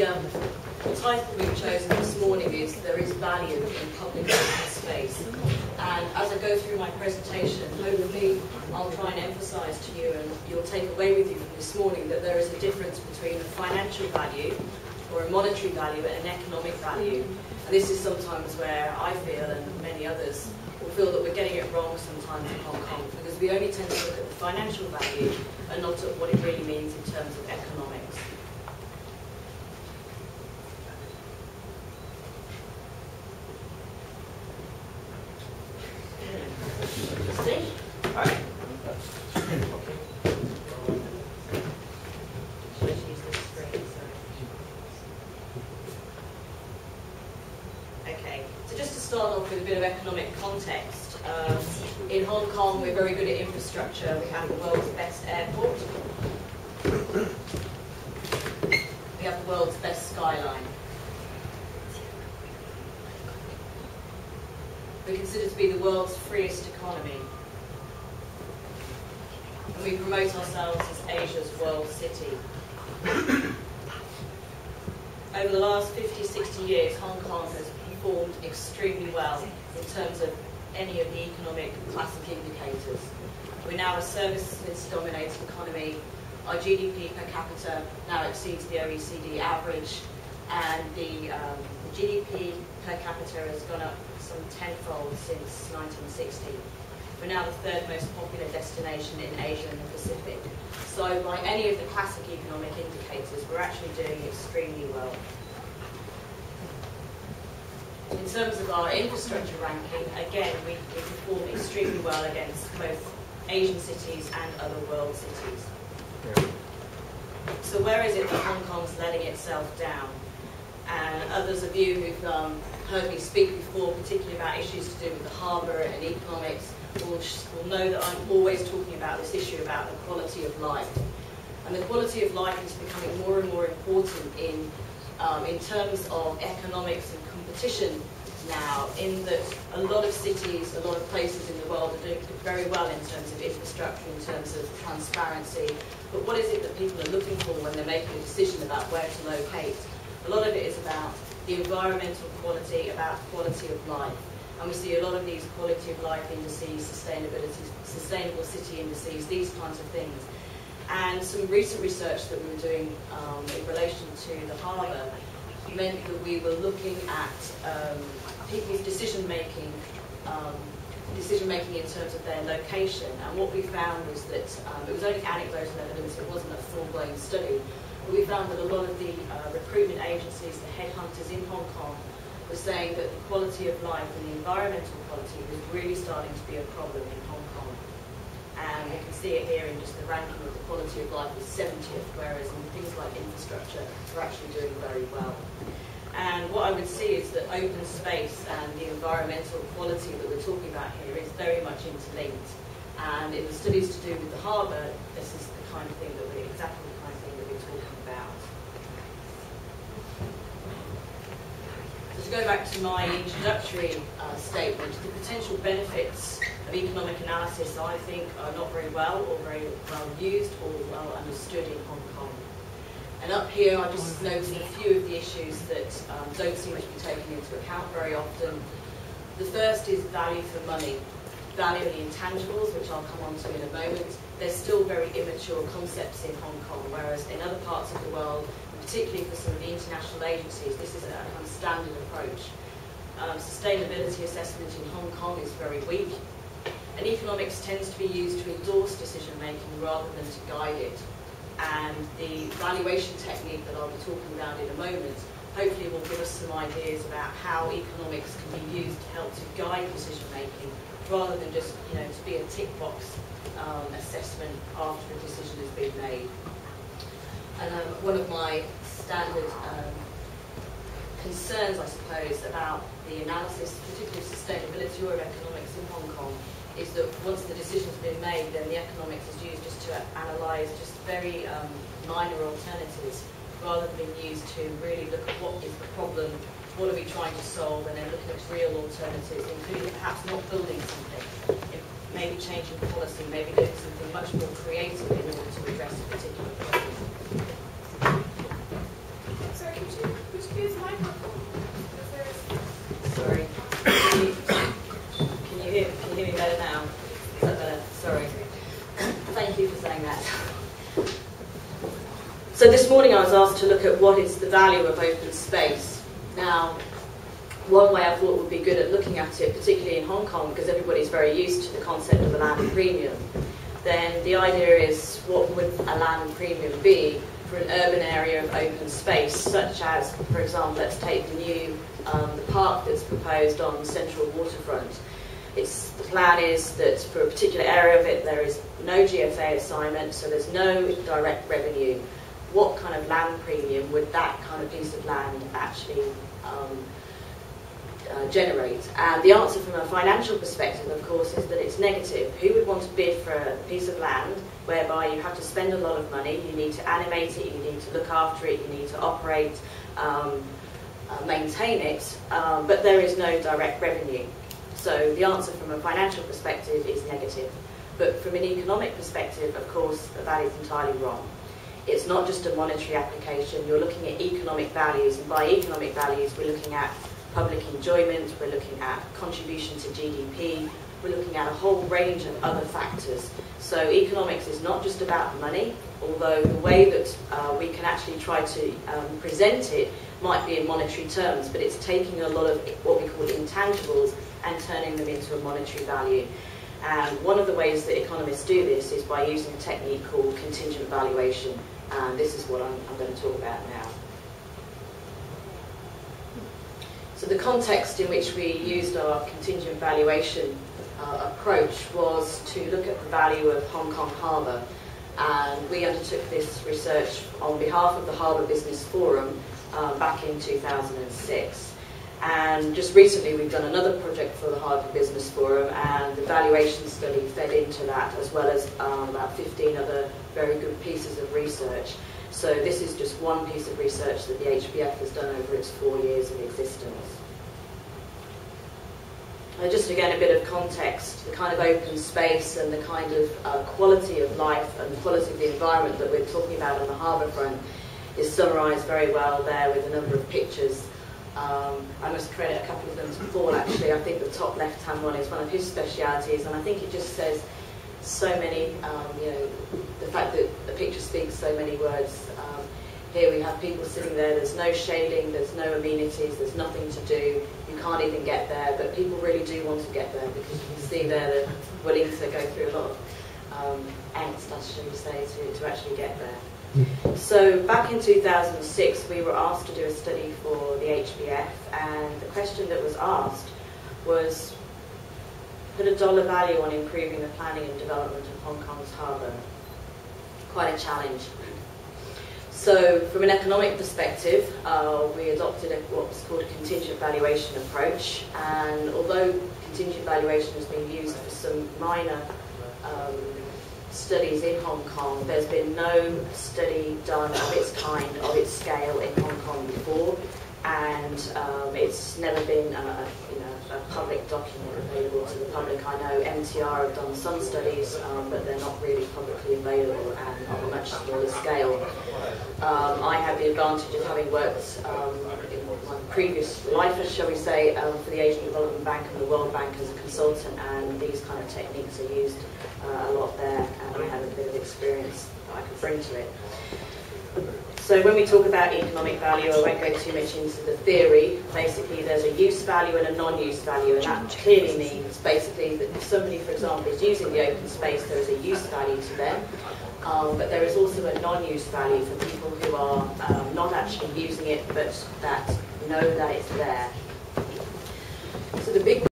the title we've chosen this morning is There is Value in Public Open Space. And as I go through my presentation, hopefully I'll try and emphasise to you, and you'll take away with you from this morning, that there is a difference between a financial value or a monetary value and an economic value. And this is sometimes where I feel, and many others will feel, that we're getting it wrong sometimes in Hong Kong, because we only tend to look at the financial value and not at what it really means in terms of economics. Hi. Okay, so just to start off with a bit of economic context, in Hong Kong we're very good at infrastructure. We have the world's best airport. We have the world's best skyline. We're considered to be the world's freest economy. And we promote ourselves as Asia's world city. Over the last 50, 60 years, Hong Kong has performed extremely well in terms of any of the economic classic indicators. We're now a services-dominated economy. Our GDP per capita now exceeds the OECD average, and the GDP per capita has gone up some tenfold since 1960. We're now the third most popular destination in Asia and the Pacific. So by any of the classic economic indicators, we're actually doing extremely well. In terms of our infrastructure ranking, again, we perform extremely well against both Asian cities and other world cities. So where is it that Hong Kong's letting itself down? And others of you who've heard me speak before, particularly about issues to do with the harbour and economics, will know that I'm always talking about this issue about the quality of life. And the quality of life is becoming more and more important in terms of economics and competition now, in that a lot of cities, a lot of places in the world are doing very well in terms of infrastructure, in terms of transparency. But what is it that people are looking for when they're making a decision about where to locate? A lot of it is about the environmental quality, about quality of life. And we see a lot of these quality of life indices, sustainable city indices, these kinds of things. And some recent research that we were doing in relation to the harbour meant that we were looking at people's decision-making in terms of their location. And what we found was that it was only anecdotal evidence, it wasn't a full-blown study. But we found that a lot of the recruitment agencies, the headhunters in Hong Kong, were saying that the quality of life and the environmental quality was really starting to be a problem in Hong Kong. And you can see it here in just the ranking of the quality of life is 70th, whereas in things like infrastructure, we're actually doing very well. And what I would see is that open space and the environmental quality that we're talking about here is very much interlinked. And in the studies to do with the harbour, this is the kind of thing that we're exactly the kind of thing that we're talking about. So to go back to my introductory statement, the potential benefits of economic analysis, I think, are not very well or very well used or well understood in Hong Kong. And up here, I just noted a few of the issues that don't seem to be taken into account very often. The first is value for money. Value of the intangibles, which I'll come on to in a moment. They're still very immature concepts in Hong Kong, whereas in other parts of the world, particularly for some of the international agencies, this is a kind of standard approach. Sustainability assessment in Hong Kong is very weak, and economics tends to be used to endorse decision making rather than to guide it. And the valuation technique that I'll be talking about in a moment hopefully will give us some ideas about how economics can be used to help to guide decision making rather than just, to be a tick box assessment after a decision has been made. And one of my standard concerns, I suppose, about the analysis, particularly of sustainability or of economics in Hong Kong, is that once the decision's been made, then the economics is used just to analyse just very minor alternatives, rather than being used to really look at what is the problem, what are we trying to solve, and then looking at real alternatives, including perhaps not building something, maybe changing policy, maybe doing something much more creative in order to address a particular problem. Sorry, could you internet. So this morning I was asked to look at what is the value of open space. Now, one way I thought would be good at looking at it, particularly in Hong Kong, because everybody's very used to the concept of a land premium, then the idea is, what would a land premium be for an urban area of open space, such as, for example, let's take the new the park that's proposed on Central Waterfront. The plan is that for a particular area of it there is no GFA assignment, so there's no direct revenue. What kind of land premium would that kind of piece of land actually generate? And the answer from a financial perspective, of course, is that it's negative. Who would want to bid for a piece of land whereby you have to spend a lot of money, you need to animate it, you need to look after it, you need to operate, maintain it, but there is no direct revenue? So the answer from a financial perspective is negative. But from an economic perspective, of course, that is entirely wrong. It's not just a monetary application. You're looking at economic values, and by economic values we're looking at public enjoyment, we're looking at contribution to GDP, we're looking at a whole range of other factors. So economics is not just about money, although the way that we can actually try to present it might be in monetary terms, but it's taking a lot of what we call intangibles and turning them into a monetary value. And one of the ways that economists do this is by using a technique called contingent valuation, and this is what I'm going to talk about now. So the context in which we used our contingent valuation approach was to look at the value of Hong Kong Harbour, and we undertook this research on behalf of the Harbour Business Forum back in 2006. And just recently we've done another project for the Harbour Business Forum, and the valuation study fed into that, as well as about 15 other very good pieces of research. So this is just one piece of research that the HBF has done over its 4 years of existence. Just again a bit of context, the kind of open space and the kind of quality of life and the quality of the environment that we're talking about on the harbour front is summarised very well there with a number of pictures. I must credit a couple of them to Paul actually. I think the top left hand one is one of his specialities, and I think it just says so many, you know, the fact that the picture speaks so many words. Here we have people sitting there, there's no shading, there's no amenities, there's nothing to do, you can't even get there, but people really do want to get there, because you can see there they're willing to go through a lot of angst, shall we say, to actually get there. So back in 2006 we were asked to do a study for the HBF, and the question that was asked was, put a dollar value on improving the planning and development of Hong Kong's harbour. Quite a challenge. So from an economic perspective, we adopted what's called a contingent valuation approach, and although contingent valuation has been used for some minor studies in Hong Kong, there's been no study done of its kind, of its scale in Hong Kong before, and it's never been a public document available to the public. I know MTR have done some studies, but they're not really publicly available and on a much smaller scale. I have the advantage of having worked in my previous life, shall we say, for the Asian Development Bank and the World Bank as a consultant, and these kind of techniques are used a lot there, and I have a bit of experience that I can bring to it. So when we talk about economic value, I won't go too much into the theory. Basically, there's a use value and a non-use value, and that clearly means basically that if somebody, for example, is using the open space, there is a use value to them, but there is also a non-use value for people who are not actually using it, but that know that it's there. So the big